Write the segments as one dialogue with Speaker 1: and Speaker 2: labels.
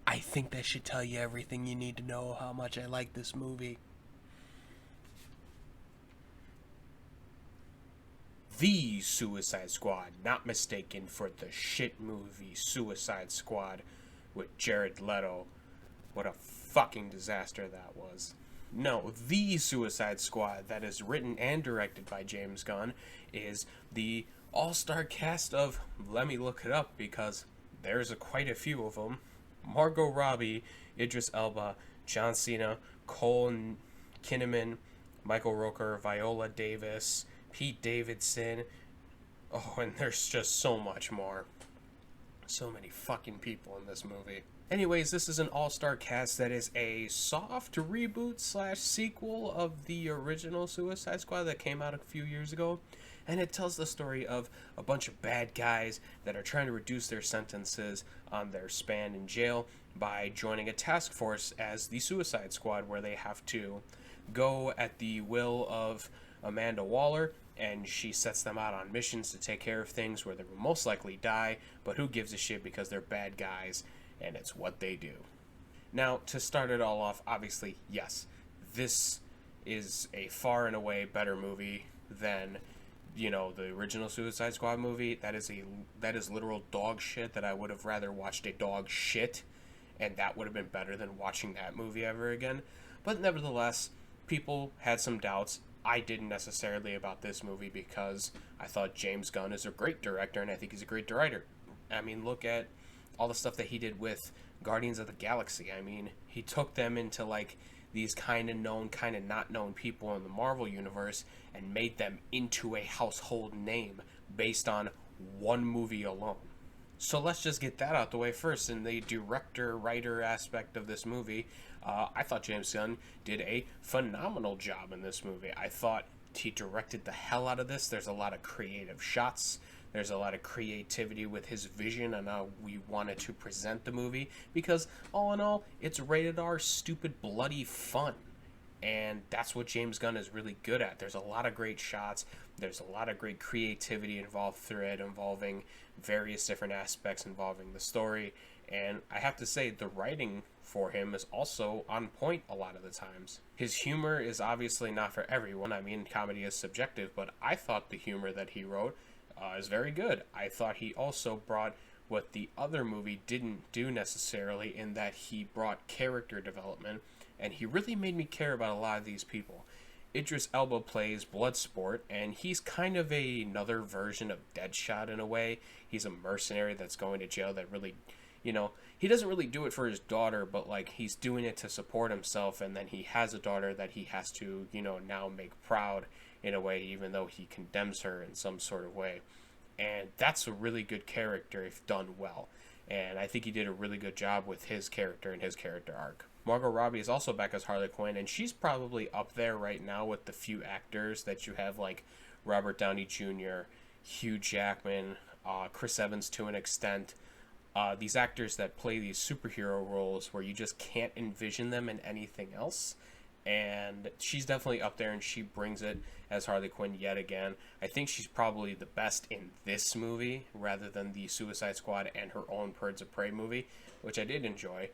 Speaker 1: I think that should tell you everything you need to know how much I like this movie. The Suicide Squad, not mistaken for the shit movie Suicide Squad with Jared Leto. What a fucking disaster that was. No, the Suicide Squad that is written and directed by James Gunn is the all-star cast of, let me look it up because there's quite a few of them. Margot Robbie, Idris Elba, John Cena, Cole Kinnaman, Michael Rooker, Viola Davis, Pete Davidson. Oh, and there's just so much more. So many fucking people in this movie. Anyways, this is an all-star cast that is a soft reboot slash sequel of the original Suicide Squad that came out a few years ago. And it tells the story of a bunch of bad guys that are trying to reduce their sentences on their span in jail by joining a task force as the Suicide Squad, where they have to go at the will of Amanda Waller, and she sets them out on missions to take care of things where they will most likely die, but who gives a shit because they're bad guys, and it's what they do. Now, to start it all off, obviously, yes, this is a far and away better movie than, the original Suicide Squad movie. That is literal dog shit that I would have rather watched a dog shit, and that would have been better than watching that movie ever again. But nevertheless, people had some doubts. I didn't necessarily about this movie because I thought James Gunn is a great director, and I think he's a great writer. I mean, look at all the stuff that he did with Guardians of the Galaxy. I mean, he took them into like these kind of known, kind of not known people in the Marvel universe and made them into a household name based on one movie alone. So let's just get that out the way first. In the director-writer aspect of this movie, I thought James Gunn did a phenomenal job in this movie. I thought he directed the hell out of this. There's a lot of creative shots. There's a lot of creativity with his vision on how we wanted to present the movie. Because, all in all, it's rated R, stupid, bloody fun. And that's what James Gunn is really good at. There's a lot of great shots. There's a lot of great creativity involved through it, involving various different aspects involving the story. And I have to say, the writing for him is also on point a lot of the times. His humor is obviously not for everyone. I mean, comedy is subjective, but I thought the humor that he wrote is very good. I thought he also brought what the other movie didn't do necessarily, in that he brought character development, and he really made me care about a lot of these people. Idris Elba plays Bloodsport, and he's kind of another version of Deadshot in a way. He's a mercenary that's going to jail that really, he doesn't really do it for his daughter, but like he's doing it to support himself, and then he has a daughter that he has to, now make proud in a way, even though he condemns her in some sort of way. And that's a really good character if done well. And I think he did a really good job with his character and his character arc. Margot Robbie is also back as Harley Quinn, and she's probably up there right now with the few actors that you have, like Robert Downey Jr., Hugh Jackman, Chris Evans to an extent. These actors that play these superhero roles where you just can't envision them in anything else. And she's definitely up there, and she brings it as Harley Quinn yet again. I think she's probably the best in this movie rather than the Suicide Squad and her own Birds of Prey movie, which I did enjoy.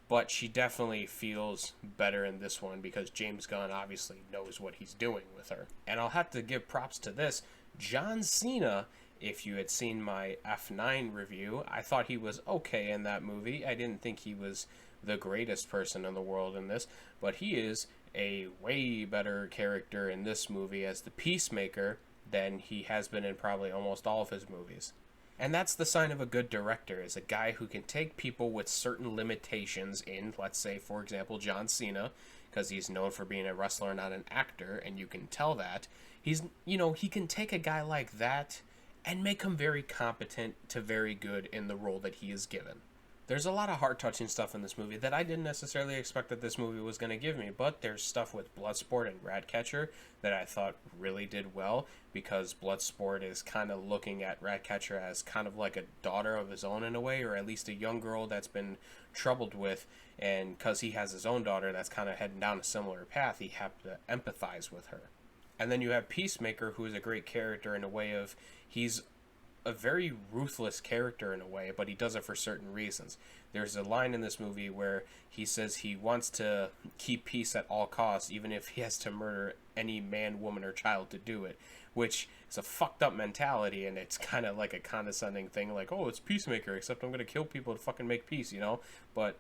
Speaker 1: But she definitely feels better in this one because James Gunn obviously knows what he's doing with her. And I'll have to give props to this. John Cena, if you had seen my F9 review, I thought he was okay in that movie. I didn't think he was the greatest person in the world in this, but he is a way better character in this movie as the Peacemaker than he has been in probably almost all of his movies. And that's the sign of a good director, is a guy who can take people with certain limitations in, let's say, for example, John Cena, because he's known for being a wrestler, not an actor, and you can tell that. He can take a guy like that and make him very competent to very good in the role that he is given. There's a lot of heart-touching stuff in this movie that I didn't necessarily expect that this movie was going to give me, but there's stuff with Bloodsport and Ratcatcher that I thought really did well, because Bloodsport is kind of looking at Ratcatcher as kind of like a daughter of his own in a way, or at least a young girl that's been troubled with, and because he has his own daughter that's kind of heading down a similar path, he has to empathize with her. And then you have Peacemaker, who is a great character in a way of, he's a very ruthless character in a way, but he does it for certain reasons. There's a line in this movie where he says he wants to keep peace at all costs, even if he has to murder any man, woman, or child to do it, which is a fucked up mentality, and it's kind of like a condescending thing, like, oh, it's Peacemaker, except I'm going to kill people to fucking make peace, you know? But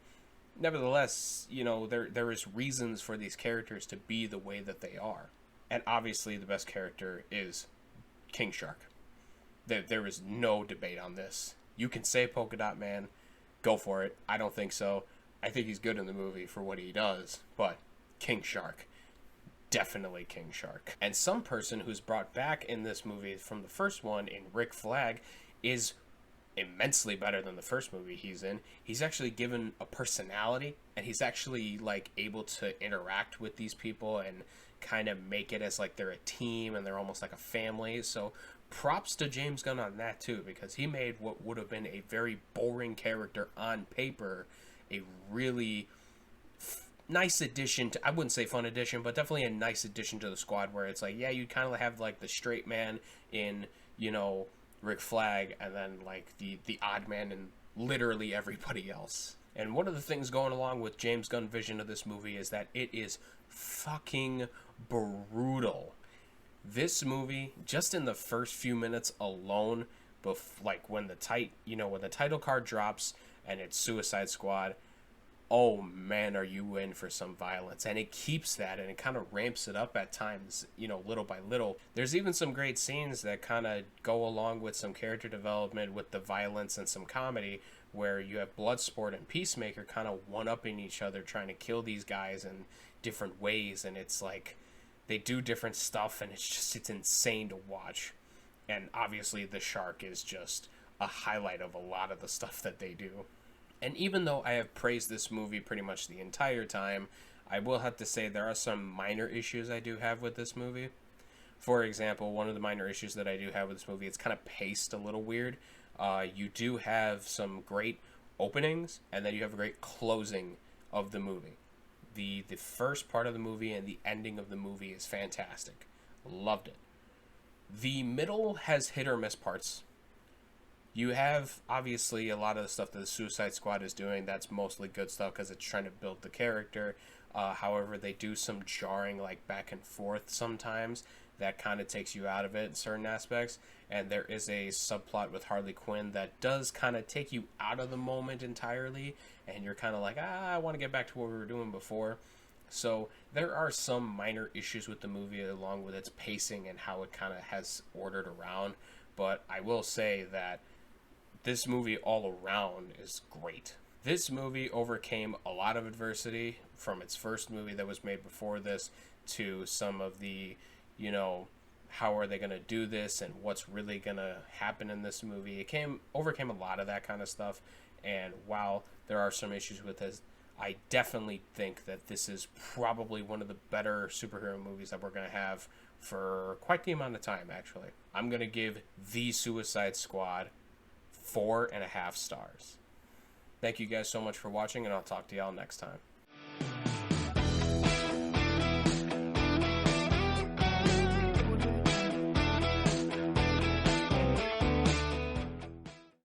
Speaker 1: nevertheless, you know, there is reasons for these characters to be the way that they are. And obviously the best character is King Shark. There is no debate on this. You can say Polka Dot Man, go for it. I don't think so. I think he's good in the movie for what he does, but King Shark, definitely King Shark. And some person who's brought back in this movie from the first one, in Rick Flag, is immensely better than the first movie he's in. He's actually given a personality, and he's actually like able to interact with these people and kind of make it as like they're a team and they're almost like a family. So props to James Gunn on that too, because he made what would have been a very boring character on paper a really nice addition to, I wouldn't say fun addition, but definitely a nice addition to the squad, where it's like, yeah, you kind of have like the straight man in, you know, Rick Flag, and then like the odd man in literally everybody else. And one of the things going along with James Gunn's vision of this movie is that it is fucking brutal. This movie, just in the first few minutes alone, like when the title card drops and it's Suicide Squad, oh man, are you in for some violence. And it keeps that, and it kind of ramps it up at times, you know, little by little. There's even some great scenes that kind of go along with some character development with the violence and some comedy, where you have Bloodsport and Peacemaker kind of one-upping each other, trying to kill these guys in different ways, and it's like they do different stuff, and it's insane to watch. And obviously the Shark is just a highlight of a lot of the stuff that they do. And even though I have praised this movie pretty much the entire time, I will have to say there are some minor issues I do have with this movie. For example, one of the minor issues that I do have with this movie, it's kind of paced a little weird. You do have some great openings, and then you have a great closing of the movie. The first part of the movie and the ending of the movie is fantastic. Loved it. The middle has hit or miss parts. You have, obviously, a lot of the stuff that the Suicide Squad is doing. That's mostly good stuff because it's trying to build the character. However, they do some jarring, like, back and forth sometimes. That kind of takes you out of it in certain aspects. And there is a subplot with Harley Quinn that does kind of take you out of the moment entirely. And you're kind of like, I want to get back to what we were doing before. So there are some minor issues with the movie, along with its pacing and how it kind of has ordered around. But I will say that this movie all around is great. This movie overcame a lot of adversity, from its first movie that was made before this to some of the, you know, how are they going to do this and what's really going to happen in this movie. It overcame a lot of that kind of stuff, and while there are some issues with this, I definitely think that this is probably one of the better superhero movies that we're going to have for quite the amount of time, actually. I'm going to give The Suicide Squad 4.5 stars. Thank you guys so much for watching, and I'll talk to y'all next time.